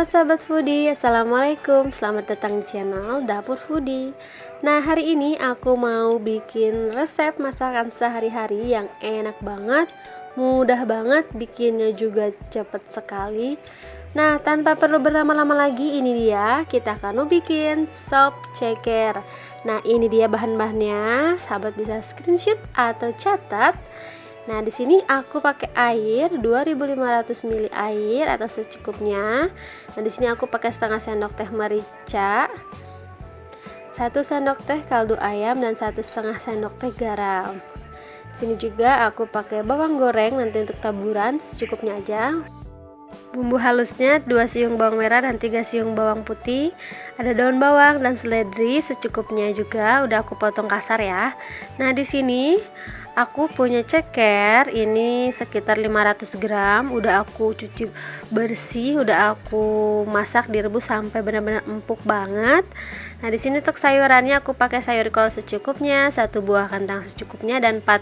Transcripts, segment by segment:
Halo sahabat foodie, assalamualaikum, selamat datang di channel Dapur Foodie. Nah, hari ini aku mau bikin resep masakan sehari-hari yang enak banget, mudah banget, bikinnya juga cepet sekali. Nah, tanpa perlu berlama-lama lagi, ini dia, kita akan mau bikin sop ceker. Nah, ini dia bahan-bahannya, sahabat bisa screenshot atau catat. Nah, di sini aku pakai air 2500 ml air atau secukupnya. Nah, di sini aku pakai setengah sendok teh merica, 1 sendok teh kaldu ayam, dan 1,5 sendok teh garam. Di sini juga aku pakai bawang goreng nanti untuk taburan secukupnya aja. Bumbu halusnya 2 siung bawang merah dan 3 siung bawang putih. Ada daun bawang dan seledri secukupnya juga, udah aku potong kasar ya. Nah, di sini aku punya ceker ini sekitar 500 gram, udah aku cuci bersih, udah aku masak direbus sampai benar-benar empuk banget. Nah, di sini untuk sayurannya aku pakai sayur kol secukupnya, 1 buah kentang secukupnya, dan 4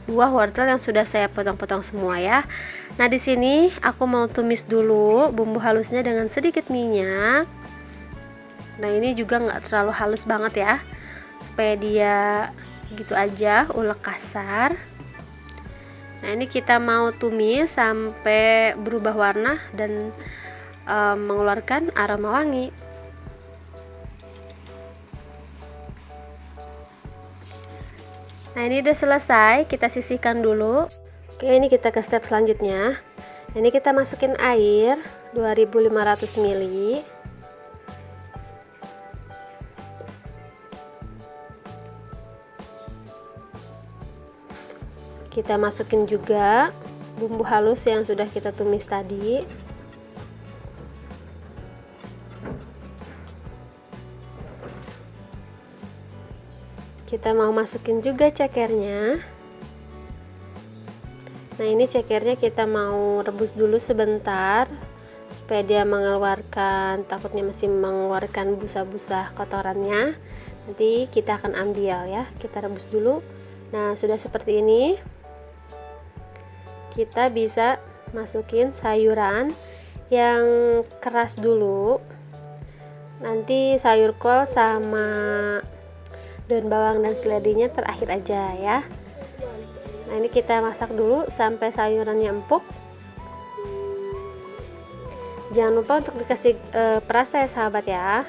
buah wortel yang sudah saya potong-potong semua ya. Nah, di sini aku mau tumis dulu bumbu halusnya dengan sedikit minyak. Nah, ini juga nggak terlalu halus banget ya, supaya dia gitu aja, ulek kasar. Nah, ini kita mau tumis sampai berubah warna dan mengeluarkan aroma wangi. Nah, ini udah selesai, kita sisihkan dulu. Oke, ini kita ke step selanjutnya. Ini kita masukin air 2500 ml. Kita masukin juga bumbu halus yang sudah kita tumis tadi. Kita mau masukin juga cekernya. Nah, ini cekernya kita mau rebus dulu sebentar supaya dia mengeluarkan, takutnya masih mengeluarkan busa-busa kotorannya. Nanti kita akan ambil ya, kita rebus dulu. Nah, sudah seperti ini. Kita bisa masukin sayuran yang keras dulu, nanti sayur kol sama daun bawang dan seledrinya terakhir aja ya. Nah, ini kita masak dulu sampai sayurannya empuk. Jangan lupa untuk dikasih perasa ya sahabat ya.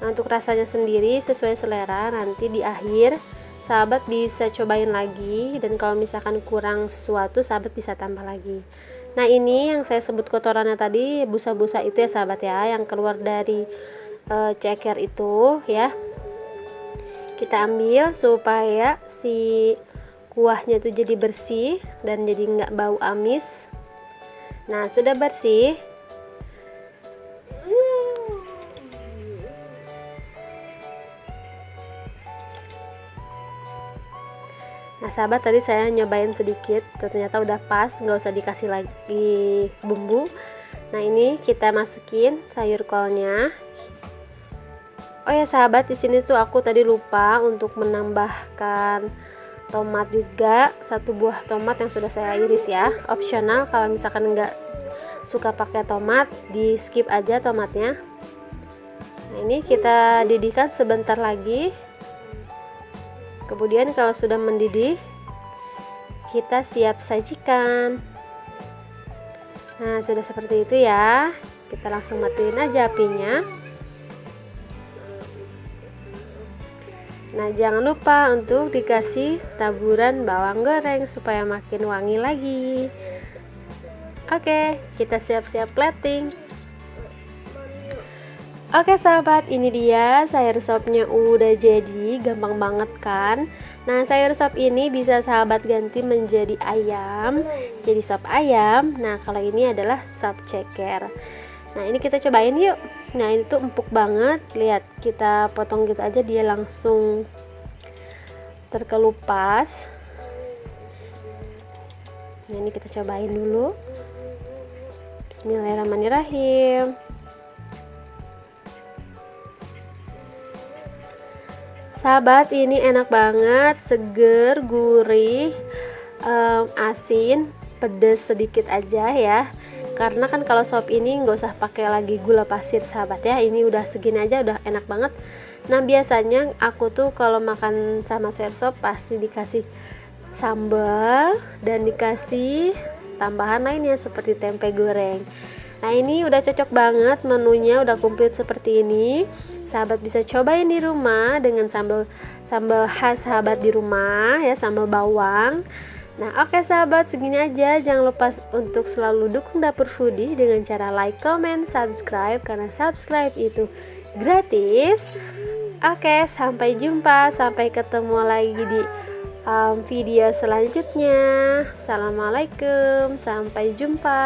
Nah, untuk rasanya sendiri sesuai selera, nanti di akhir sahabat bisa cobain lagi, dan kalau misalkan kurang sesuatu sahabat bisa tambah lagi. Nah, ini yang saya sebut kotorannya tadi, busa-busa itu ya sahabat ya, yang keluar dari ceker itu ya, kita ambil supaya si kuahnya itu jadi bersih dan jadi nggak bau amis. Nah, sudah bersih. Nah, sahabat, tadi saya nyobain sedikit, ternyata udah pas, nggak usah dikasih lagi bumbu. Nah, ini kita masukin sayur kolnya. Oh ya sahabat, di sini tuh aku tadi lupa untuk menambahkan tomat juga, 1 buah tomat yang sudah saya iris ya, opsional kalau misalkan nggak suka pakai tomat, di skip aja tomatnya. Nah, ini kita didihkan sebentar lagi. Kemudian kalau sudah mendidih, kita siap sajikan. Nah, sudah seperti itu ya. Kita langsung matiin aja apinya. Nah, jangan lupa untuk dikasih taburan bawang goreng supaya makin wangi lagi. Oke, kita siap-siap plating. Oke sahabat, ini dia sayur sopnya udah jadi, gampang banget kan. Nah, sayur sop ini bisa sahabat ganti menjadi ayam, jadi sop ayam. Nah, kalau ini adalah sop ceker. Nah, ini kita cobain yuk. Nah, ini tuh empuk banget, lihat, kita potong gitu aja dia langsung terkelupas. Nah, ini kita cobain dulu. Bismillahirrahmanirrahim. Sahabat, ini enak banget, seger, gurih, asin, pedas sedikit aja ya. karena kan kalau sop ini nggak usah pakai lagi gula pasir sahabat ya, ini udah segini aja udah enak banget. Nah biasanya aku tuh kalau makan sama sayur sop pasti dikasih sambal dan dikasih tambahan lainnya seperti tempe goreng. Nah ini udah cocok banget, menunya udah komplit seperti ini. Sahabat bisa cobain di rumah dengan sambal khas sahabat di rumah ya, sambal bawang. Nah oke sahabat, segini aja. Jangan lupa untuk selalu dukung Dapur Foodie dengan cara like, comment, subscribe, karena subscribe itu gratis. Oke, sampai jumpa, sampai ketemu lagi di video selanjutnya. Assalamualaikum, sampai jumpa.